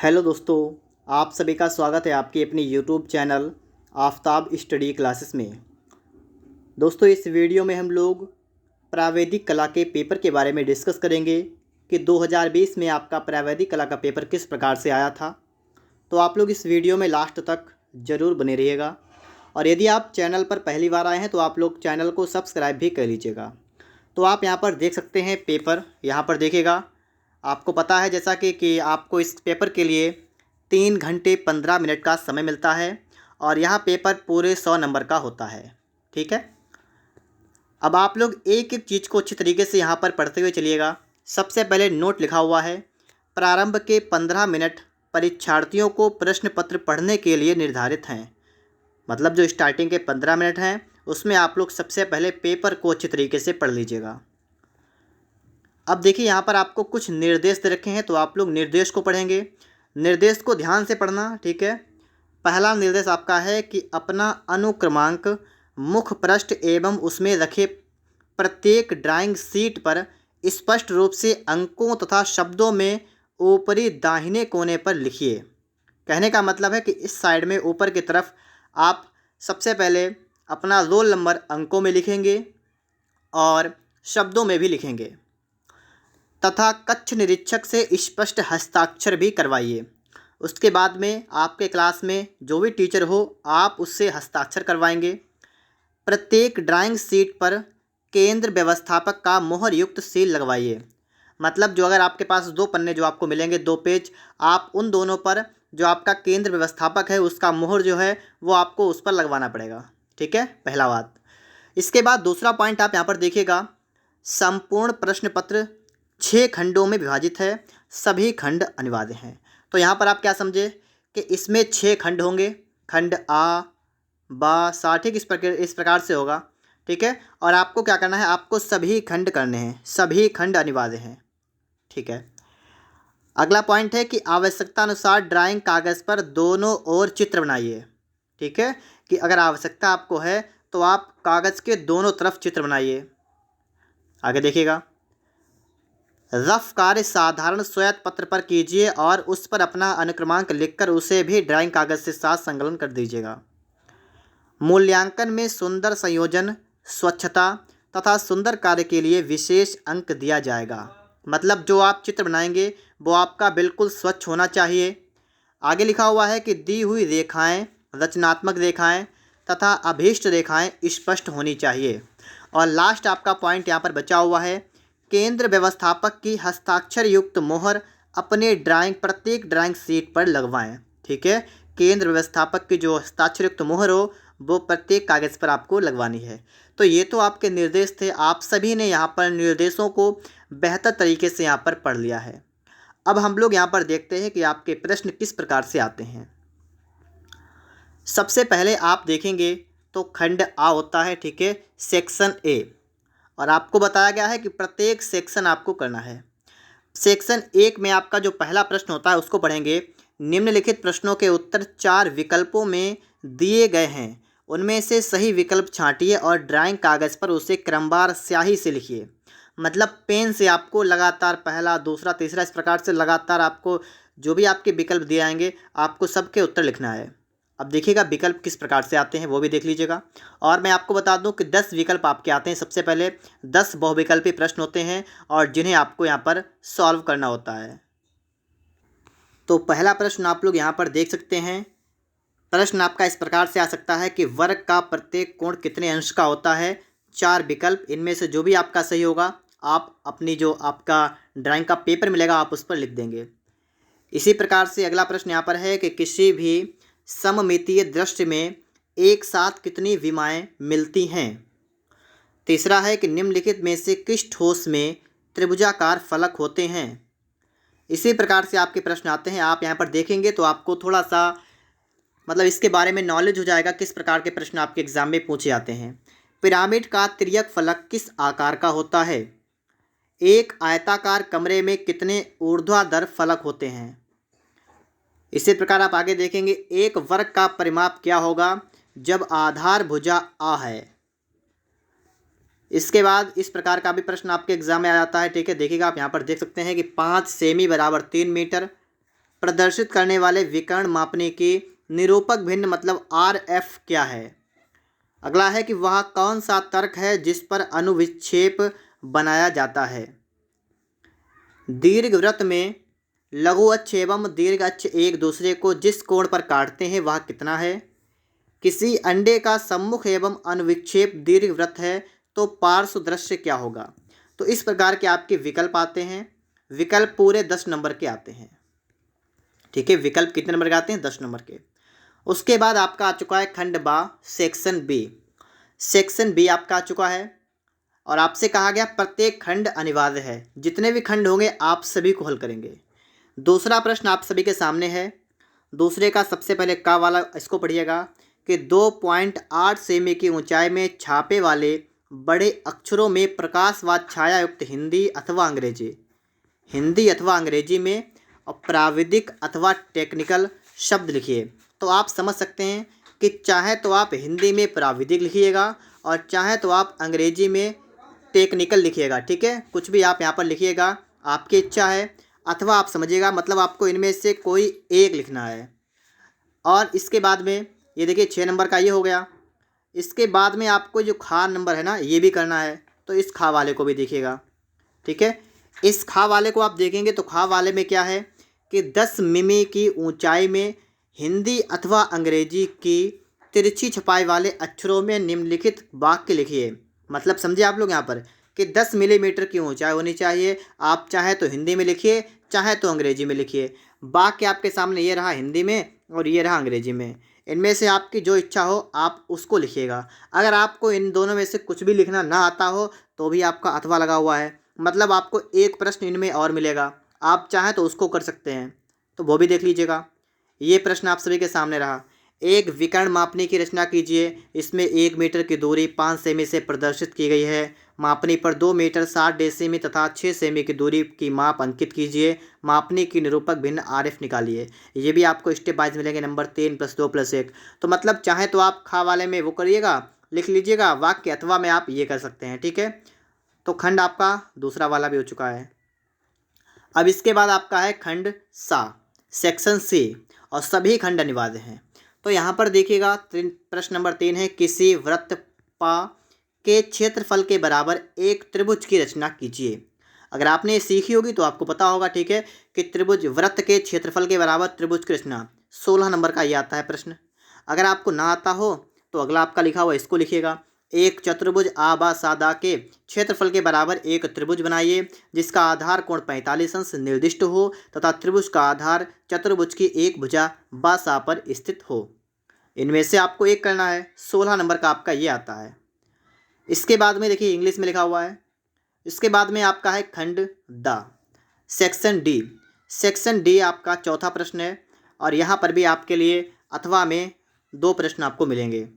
Hello दोस्तों, आप सभी का स्वागत है आपकी अपनी YouTube channel Aftab study classes में। दोस्तों, इस वीडियो में हम लोग प्रावैधिक कला के पेपर के बारे में डिस्कस करेंगे कि 2020 में आपका प्रावैधिक कला का पेपर किस प्रकार से आया था। तो आप लोग इस वीडियो में लास्ट तक ज़रूर बने रहिएगा और यदि आप चैनल पर पहली बार आए हैं तो आप लोग चैनल को सब्सक्राइब भी कर लीजिएगा। तो आप यहाँ पर देख सकते हैं पेपर, यहाँ पर देखिएगा। आपको पता है जैसा कि आपको इस पेपर के लिए 3 घंटे 15 मिनट का समय मिलता है और यहाँ पेपर पूरे 100 नंबर का होता है। ठीक है, अब आप लोग एक एक चीज़ को अच्छी तरीके से यहाँ पर पढ़ते हुए चलिएगा। सबसे पहले नोट लिखा हुआ है, प्रारंभ के 15 मिनट परीक्षार्थियों को प्रश्न पत्र पढ़ने के लिए निर्धारित हैं। मतलब जो स्टार्टिंग के 15 मिनट हैं उसमें आप लोग सबसे पहले पेपर को अच्छी तरीके से पढ़ लीजिएगा। अब देखिए यहाँ पर आपको कुछ निर्देश दे रखे हैं तो आप लोग निर्देश को पढ़ेंगे। निर्देश को ध्यान से पढ़ना, ठीक है। पहला निर्देश आपका है कि अपना अनुक्रमांक मुख पृष्ठ एवं उसमें रखे प्रत्येक ड्राइंग शीट पर स्पष्ट रूप से अंकों तथा शब्दों में ऊपरी दाहिने कोने पर लिखिए। कहने का मतलब है कि इस साइड में ऊपर की तरफ आप सबसे पहले अपना रोल नंबर अंकों में लिखेंगे और शब्दों में भी लिखेंगे तथा कक्ष निरीक्षक से स्पष्ट हस्ताक्षर भी करवाइए। उसके बाद में आपके क्लास में जो भी टीचर हो आप उससे हस्ताक्षर करवाएंगे। प्रत्येक ड्राइंग शीट पर केंद्र व्यवस्थापक का मोहर युक्त सील लगवाइए। मतलब जो अगर आपके पास 2 पन्ने जो आपको मिलेंगे, 2 पेज, आप उन दोनों पर जो आपका केंद्र व्यवस्थापक है उसका मोहर जो है वो आपको उस पर लगवाना पड़ेगा। ठीक है, पहला बात। इसके बाद दूसरा पॉइंट आप यहाँ पर देखिएगा, संपूर्ण प्रश्न पत्र 6 खंडों में विभाजित है, सभी खंड अनिवार्य हैं। तो यहाँ पर आप क्या समझे कि इसमें 6 खंड होंगे, खंड आ बा सा, ठीक इस प्रकार से होगा। ठीक है, और आपको क्या करना है, आपको सभी खंड करने हैं, सभी खंड अनिवार्य हैं। ठीक है, अगला पॉइंट है कि आवश्यकता अनुसार ड्राइंग कागज़ पर दोनों ओर चित्र बनाइए। ठीक है, कि अगर आवश्यकता आपको है तो आप कागज़ के दोनों तरफ चित्र बनाइए। आगे देखिएगा, रफ कार्य साधारण श्वेत पत्र पर कीजिए और उस पर अपना अनुक्रमांक लिखकर उसे भी ड्राइंग कागज़ के साथ संकलन कर दीजिएगा। मूल्यांकन में सुंदर संयोजन, स्वच्छता तथा सुंदर कार्य के लिए विशेष अंक दिया जाएगा। मतलब जो आप चित्र बनाएंगे वो आपका बिल्कुल स्वच्छ होना चाहिए। आगे लिखा हुआ है कि दी हुई रेखाएं, रचनात्मक रेखाएं तथा अभीष्ट रेखाएं स्पष्ट होनी चाहिए। और लास्ट आपका पॉइंट यहाँ पर बचा हुआ है, केंद्र व्यवस्थापक की हस्ताक्षर युक्त मोहर अपने प्रत्येक ड्राइंग शीट पर लगवाएं। ठीक है, केंद्र व्यवस्थापक की जो हस्ताक्षर युक्त मोहर हो वो प्रत्येक कागज़ पर आपको लगवानी है। तो ये तो आपके निर्देश थे, आप सभी ने यहाँ पर निर्देशों को बेहतर तरीके से यहाँ पर पढ़ लिया है। अब हम लोग यहाँ पर देखते हैं कि आपके प्रश्न किस प्रकार से आते हैं। सबसे पहले आप देखेंगे तो खंड आ होता है, ठीक है, सेक्शन ए, और आपको बताया गया है कि प्रत्येक सेक्शन आपको करना है। सेक्शन 1 में आपका जो पहला प्रश्न होता है उसको पढ़ेंगे। निम्नलिखित प्रश्नों के उत्तर 4 विकल्पों में दिए गए हैं, उनमें से सही विकल्प छांटिए और ड्राइंग कागज़ पर उसे क्रमवार स्याही से लिखिए। मतलब पेन से आपको लगातार पहला, दूसरा, तीसरा इस प्रकार से लगातार आपको जो भी आपके विकल्प दिए आएंगे आपको सबके उत्तर लिखना है। अब देखिएगा विकल्प किस प्रकार से आते हैं वो भी देख लीजिएगा। और मैं आपको बता दूं कि 10 विकल्प आपके आते हैं। सबसे पहले 10 बहुविकल्पी प्रश्न होते हैं और जिन्हें आपको यहाँ पर सॉल्व करना होता है। तो पहला प्रश्न आप लोग यहाँ पर देख सकते हैं। प्रश्न आपका इस प्रकार से आ सकता है कि वर्ग का प्रत्येक कोण कितने अंश का होता है। 4 विकल्प, इनमें से जो भी आपका सही होगा आप अपनी जो आपका ड्राइंग का पेपर मिलेगा आप उस पर लिख देंगे। इसी प्रकार से अगला प्रश्न यहाँ पर है कि किसी भी सममितीय दृश्य में एक साथ कितनी विमाएं मिलती हैं। तीसरा है कि निम्नलिखित में से किस ठोस में त्रिभुजाकार फलक होते हैं। इसी प्रकार से आपके प्रश्न आते हैं। आप यहाँ पर देखेंगे तो आपको थोड़ा सा मतलब इसके बारे में नॉलेज हो जाएगा किस प्रकार के प्रश्न आपके एग्जाम में पूछे जाते हैं। पिरामिड का तिर्यक फलक किस आकार का होता है। एक आयताकार कमरे में कितने ऊर्ध्वाधर फलक होते हैं। इसी प्रकार आप आगे देखेंगे, एक वर्ग का परिमाप क्या होगा जब आधार भुजा आ है। इसके बाद इस प्रकार का भी प्रश्न आपके एग्जाम में आ जाता है। ठीक है, देखिएगा आप यहाँ पर देख सकते हैं कि 5 सेमी बराबर 3 मीटर, प्रदर्शित करने वाले विकर्ण मापने की निरूपक भिन्न मतलब RF क्या है। अगला है कि वह कौन सा तर्क है जिस पर अनुविक्षेप बनाया जाता है। दीर्घवृत्त में लघु अक्ष एवं दीर्घ अक्ष एक दूसरे को जिस कोण पर काटते हैं वह कितना है। किसी अंडे का सम्मुख एवं अनुविक्षेप दीर्घवृत्त है तो पार्श्व दृश्य क्या होगा। तो इस प्रकार के आपके विकल्प आते हैं। विकल्प पूरे 10 नंबर के आते हैं। ठीक है, विकल्प कितने नंबर के आते हैं? 10 नंबर के। उसके बाद आपका आ चुका है खंड बा सेक्शन बी। सेक्शन बी आपका आ चुका है और आपसे कहा गया प्रत्येक खंड अनिवार्य है। जितने भी खंड होंगे आप सभी को हल करेंगे। दूसरा प्रश्न आप सभी के सामने है। दूसरे का सबसे पहले का वाला इसको पढ़िएगा कि 2.8 सेमी की ऊंचाई में छापे वाले बड़े अक्षरों में प्रकाश व छाया युक्त हिंदी अथवा अंग्रेजी में और प्राविधिक अथवा टेक्निकल शब्द लिखिए। तो आप समझ सकते हैं कि चाहे तो आप हिंदी में प्राविधिक लिखिएगा और चाहे तो आप अंग्रेजी में टेक्निकल लिखिएगा। ठीक है, कुछ भी आप यहाँ पर लिखिएगा, आपकी इच्छा है। अथवा आप समझिएगा मतलब आपको इनमें से कोई एक लिखना है। और इसके बाद में ये देखिए 6 नंबर का ये हो गया। इसके बाद में आपको जो खा नंबर है ना ये भी करना है, तो इस खा वाले को भी देखिएगा। ठीक है, इस खा वाले को आप देखेंगे तो खा वाले में क्या है कि 10 मिमी की ऊंचाई में हिंदी अथवा अंग्रेजी की तिरछी छपाई वाले अक्षरों में निम्नलिखित वाक्य लिखिए। मतलब समझे आप लोग यहाँ पर कि 10 मिलीमीटर की ऊंचाई होनी चाहिए। आप चाहे तो हिंदी में लिखिए चाहे तो अंग्रेजी में लिखिए। वाक्य आपके सामने ये रहा हिंदी में और ये रहा अंग्रेजी में। इनमें से आपकी जो इच्छा हो आप उसको लिखिएगा। अगर आपको इन दोनों में से कुछ भी लिखना ना आता हो तो भी आपका अथवा लगा हुआ है, मतलब आपको एक प्रश्न इनमें और मिलेगा। आप चाहें तो उसको कर सकते हैं, तो वो भी देख लीजिएगा। ये प्रश्न आप सभी के सामने रहा। एक विकर्ण मापनी की रचना कीजिए। इसमें 1 मीटर की दूरी 5 सेमी से प्रदर्शित की गई है। मापनी पर 2 मीटर 60 डेसीमी तथा 6 सेमी की दूरी की माप अंकित कीजिए। मापनी की निरूपक भिन्न RF निकालिए। ये भी आपको स्टेप वाइज मिलेंगे, नंबर 3 + 2 + 1। तो मतलब चाहे तो आप खा वाले में वो करिएगा, लिख लीजिएगा वाक्य, अथवा में आप ये कर सकते हैं। ठीक है, तो खंड आपका दूसरा वाला भी हो चुका है। अब इसके बाद आपका है खंड सा सेक्शन सी और सभी खंड अनिवार्य हैं। तो यहाँ पर देखिएगा प्रश्न नंबर 3 है किसी वृत्त पा के क्षेत्रफल के बराबर एक त्रिभुज की रचना कीजिए। अगर आपने ये सीखी होगी तो आपको पता होगा। ठीक है, कि त्रिभुज वृत्त के क्षेत्रफल के बराबर त्रिभुज की रचना 16 नंबर का ये आता है प्रश्न। अगर आपको ना आता हो तो अगला आपका लिखा हुआ इसको लिखिएगा। एक चतुर्भुज आ बा सादा के क्षेत्रफल के बराबर एक त्रिभुज बनाइए जिसका आधार कोण 45 अंश निर्दिष्ट हो तथा त्रिभुज का आधार चतुर्भुज की एक भुजा बा सा पर स्थित हो। इनमें से आपको एक करना है। 16 नंबर का आपका ये आता है। इसके बाद में देखिए इंग्लिश में लिखा हुआ है। इसके बाद में आपका है खंड the section D. Section D आपका चौथा प्रश्न है और यहाँ पर भी आपके लिए अथवा में 2 प्रश्न आपको मिलेंगे।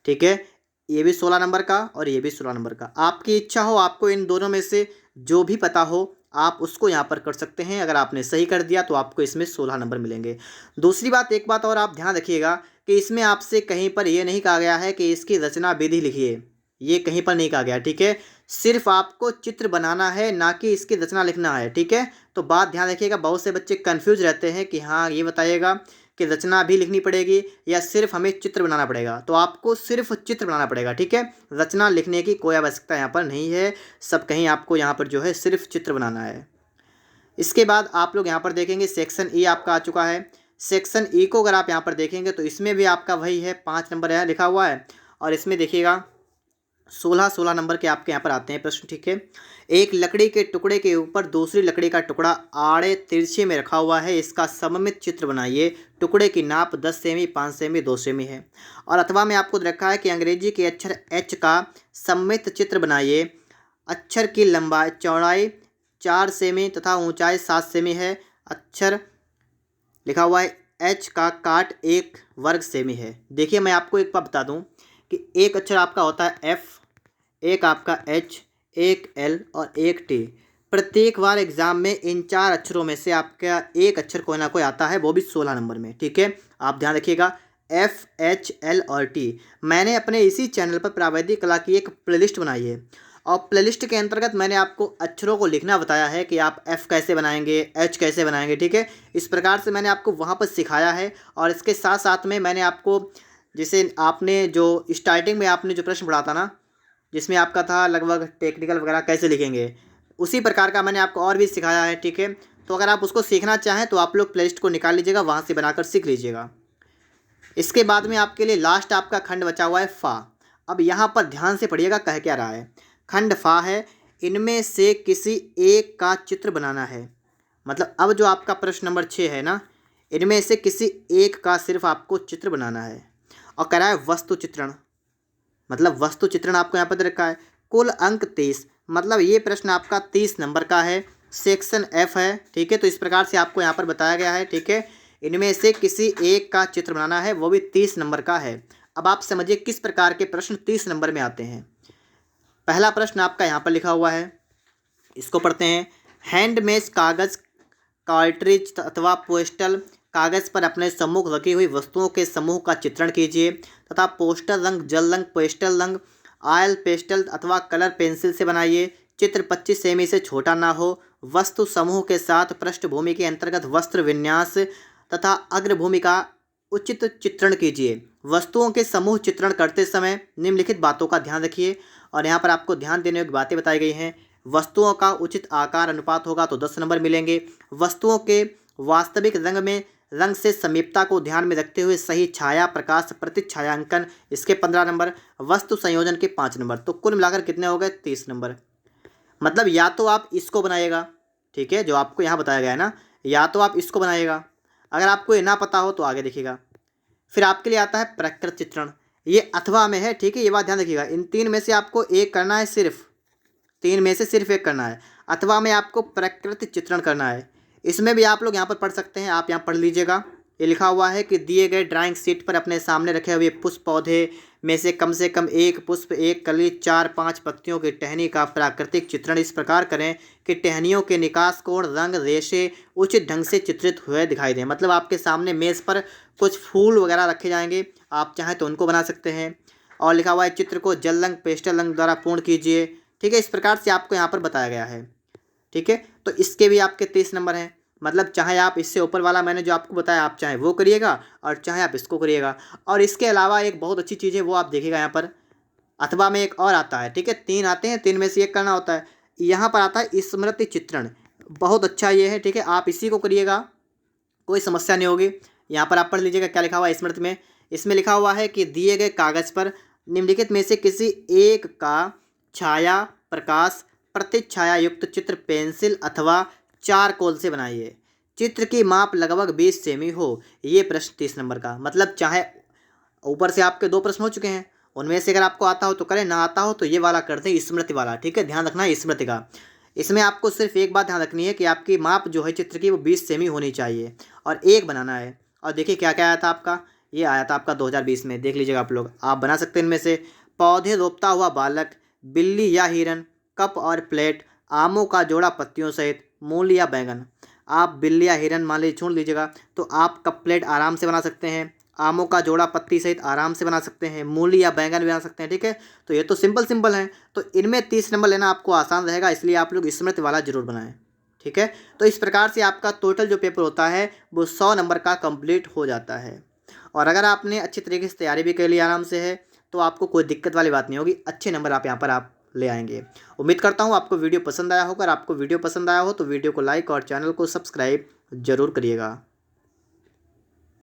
ठीक है, ये भी 16 नंबर का और ये भी 16 नंबर का। आपकी इच्छा हो, आपको इन दोनों में से जो भी पता हो आप उसको यहाँ पर कर सकते हैं। अगर आपने सही कर दिया तो आपको इसमें 16 नंबर मिलेंगे। दूसरी बात, एक बात और आप ध्यान रखिएगा कि इसमें आपसे कहीं पर यह नहीं कहा गया है कि इसकी रचना विधि लिखिए, ये कहीं पर नहीं कहा गया। ठीक है, सिर्फ आपको चित्र बनाना है, ना कि इसकी रचना लिखना है। ठीक है, तो बात ध्यान रखिएगा। बहुत से बच्चे कन्फ्यूज रहते हैं कि हाँ ये बताइएगा कि रचना भी लिखनी पड़ेगी या सिर्फ हमें चित्र बनाना पड़ेगा। तो आपको सिर्फ चित्र बनाना पड़ेगा। ठीक है, रचना लिखने की कोई आवश्यकता यहाँ पर नहीं है। सब कहीं आपको यहाँ पर जो है सिर्फ चित्र बनाना है। इसके बाद आप लोग यहाँ पर देखेंगे सेक्शन ई आपका आ चुका है। सेक्शन ई को अगर आप यहाँ पर देखेंगे तो इसमें भी आपका वही है, 5 नंबर यहाँ लिखा हुआ है और इसमें देखिएगा 16 नंबर के आपके यहाँ पर आते हैं प्रश्न। ठीक है, एक लकड़ी के टुकड़े के ऊपर दूसरी लकड़ी का टुकड़ा आड़े तिरछे में रखा हुआ है। इसका सममित चित्र बनाइए। टुकड़े की नाप 10 सेमी, 5 सेमी, 2 सेमी है। और अथवा में आपको रखा है कि अंग्रेजी के अक्षर H का सममित चित्र बनाइए। अक्षर की लंबाई चौड़ाई 4 सेमी तथा ऊंचाई 7 सेमी है। अक्षर लिखा हुआ है H का काट 1 वर्ग सेमी है। देखिए मैं आपको एक बात बता दूं कि एक अक्षर आपका होता है F, एक आपका H, एक L और एक T। प्रत्येक बार एग्जाम में इन 4 अक्षरों में से आपका एक अक्षर कोई ना कोई आता है, वो भी 16 नंबर में। ठीक है, आप ध्यान रखिएगा F, H, L और T। मैंने अपने इसी चैनल पर प्रावैधिक कला की एक प्लेलिस्ट बनाई है और प्लेलिस्ट के अंतर्गत मैंने आपको अक्षरों को लिखना बताया है कि आप एफ कैसे बनाएंगे, एच कैसे बनाएंगे, ठीक है। इस प्रकार से मैंने आपको वहाँ पर सिखाया है। और इसके साथ साथ में मैंने आपको, जैसे आपने जो स्टार्टिंग में आपने जो प्रश्न पढ़ा था ना, जिसमें आपका था लगभग टेक्निकल वगैरह कैसे लिखेंगे, उसी प्रकार का मैंने आपको और भी सिखाया है, ठीक है। तो अगर आप उसको सीखना चाहें तो आप लोग प्लेलिस्ट को निकाल लीजिएगा, वहाँ से बनाकर सीख लीजिएगा। इसके बाद में आपके लिए लास्ट आपका खंड बचा हुआ है फा। अब यहाँ पर ध्यान से पढ़िएगा कह क्या रहा है। खंड फा है, इनमें से किसी एक का चित्र बनाना है। मतलब अब जो आपका प्रश्न नंबर 6 है ना, इनमें से किसी एक का सिर्फ आपको चित्र बनाना है। और कह रहा है वस्तु चित्रण, मतलब वस्तु चित्रण आपको यहाँ पर दे रखा है। कुल अंक 30, मतलब ये प्रश्न आपका 30 नंबर का है, सेक्शन एफ है, ठीक है। तो इस प्रकार से आपको यहाँ पर बताया गया है, ठीक है। इनमें से किसी एक का चित्र बनाना है, वो भी 30 नंबर का है। अब आप समझिए किस प्रकार के प्रश्न 30 नंबर में आते हैं। पहला प्रश्न आपका यहाँ पर लिखा हुआ है, इसको पढ़ते हैं। हैंडमेड कागज़, कार्ट्रिज अथवा पोस्टल कागज़ पर अपने सम्मुख रखी हुई वस्तुओं के समूह का चित्रण कीजिए तथा पोस्टर रंग, जल रंग, पेस्टल रंग, ऑयल पेस्टल अथवा कलर पेंसिल से बनाइए। चित्र 25 सेमी से छोटा ना हो। वस्तु समूह के साथ पृष्ठभूमि के अंतर्गत वस्त्र विन्यास तथा अग्रभूमि का उचित चित्रण कीजिए। वस्तुओं के समूह चित्रण करते समय निम्नलिखित बातों का ध्यान रखिए। और यहाँ पर आपको ध्यान देने योग्य बातें बताई गई हैं। वस्तुओं का उचित आकार अनुपात होगा तो 10 नंबर मिलेंगे। वस्तुओं के वास्तविक रंग में रंग से समीपता को ध्यान में रखते हुए सही छाया प्रकाश प्रतिछायांकन, इसके 15 नंबर। वस्तु संयोजन के 5 नंबर। तो कुल मिलाकर कितने हो गए? 30 नंबर। मतलब या तो आप इसको बनाइएगा, ठीक है, जो आपको यहाँ बताया गया है ना, या तो आप इसको बनाइएगा। अगर आपको ये ना पता हो तो आगे देखिएगा। फिर आपके लिए आता है प्रकृत चित्रण, ये अथवा में है, ठीक है, ये बात ध्यान रखिएगा। इन 3 में से आपको एक करना है, सिर्फ 3 में से सिर्फ एक करना है। अथवा में आपको प्रकृति चित्रण करना है। इसमें भी आप लोग यहाँ पर पढ़ सकते हैं, आप यहाँ पढ़ लीजिएगा। ये लिखा हुआ है कि दिए गए ड्राइंग शीट पर अपने सामने रखे हुए पुष्प पौधे में से कम एक पुष्प, एक कली, 4-5 पत्तियों की टहनी का प्राकृतिक चित्रण इस प्रकार करें कि टहनियों के निकास कोण, रंग, रेशे उचित ढंग से चित्रित हुए दिखाई दें। मतलब आपके सामने मेज़ पर कुछ फूल वगैरह रखे जाएंगे, आप चाहें तो उनको बना सकते हैं। और लिखा हुआ है चित्र को जल रंग, पेस्टल रंग द्वारा पूर्ण कीजिए, ठीक है। इस प्रकार से आपको यहाँ पर बताया गया है, ठीक है। तो इसके भी आपके 30 नंबर हैं। मतलब चाहे आप इससे ऊपर वाला मैंने जो आपको बताया, आप चाहे वो करिएगा और चाहे आप इसको करिएगा। और इसके अलावा एक बहुत अच्छी चीज़ है, वो आप देखिएगा यहाँ पर। अथवा में एक और आता है, ठीक है, 3 आते हैं, 3 में से एक करना होता है। यहाँ पर आता है स्मृति चित्रण, बहुत अच्छा ये है, ठीक है। आप इसी को करिएगा, कोई समस्या नहीं होगी। यहाँ पर आप पढ़ लीजिएगा क्या लिखा हुआ है स्मृति में। इसमें लिखा हुआ है कि दिए गए कागज़ पर निम्नलिखित में से किसी एक का छाया प्रकाश प्रतिछाया युक्त चित्र पेंसिल अथवा चारकोल से बनाइए। चित्र की माप लगभग 20 सेमी हो। ये प्रश्न 30 नंबर का। मतलब चाहे ऊपर से आपके 2 प्रश्न हो चुके हैं, उनमें से अगर आपको आता हो तो करें, ना आता हो तो ये वाला करते हैं, स्मृति वाला, ठीक है। ध्यान रखना है स्मृति का। इसमें आपको सिर्फ एक बात ध्यान रखनी है कि आपकी माप जो है चित्र की वो 20 सेमी होनी चाहिए और एक बनाना है। और देखिए क्या क्या आया था आपका, ये आया था आपका 2020 में, देख लीजिएगा आप लोग, आप बना सकते हैं इनमें से। पौधे रोपता हुआ बालक, बिल्ली या हिरन, कप और प्लेट, आमों का जोड़ा पत्तियों सहित, मूल या बैंगन। आप बिल्ली या हिरन मान लीजिए चुन लीजिएगा, तो आप कप प्लेट आराम से बना सकते हैं, आमों का जोड़ा पत्ती सहित आराम से बना सकते हैं, मूली या बैंगन भी बना सकते हैं, ठीक है। तो ये तो सिंपल है। तो इनमें 30 नंबर लेना आपको आसान रहेगा, इसलिए आप लोग स्मृति वाला जरूर बनाएं, ठीक है। तो इस प्रकार से आपका टोटल जो पेपर होता है वो 100 नंबर का कंप्लीट हो जाता है। और अगर आपने अच्छी तरीके से तैयारी भी कर ली आराम से है तो आपको कोई दिक्कत वाली बात नहीं होगी, अच्छे नंबर आप यहाँ पर आप ले आएंगे। उम्मीद करता हूँ आपको वीडियो पसंद आया होगा। अगर आपको वीडियो पसंद आया हो तो वीडियो को लाइक और चैनल को सब्सक्राइब जरूर करिएगा।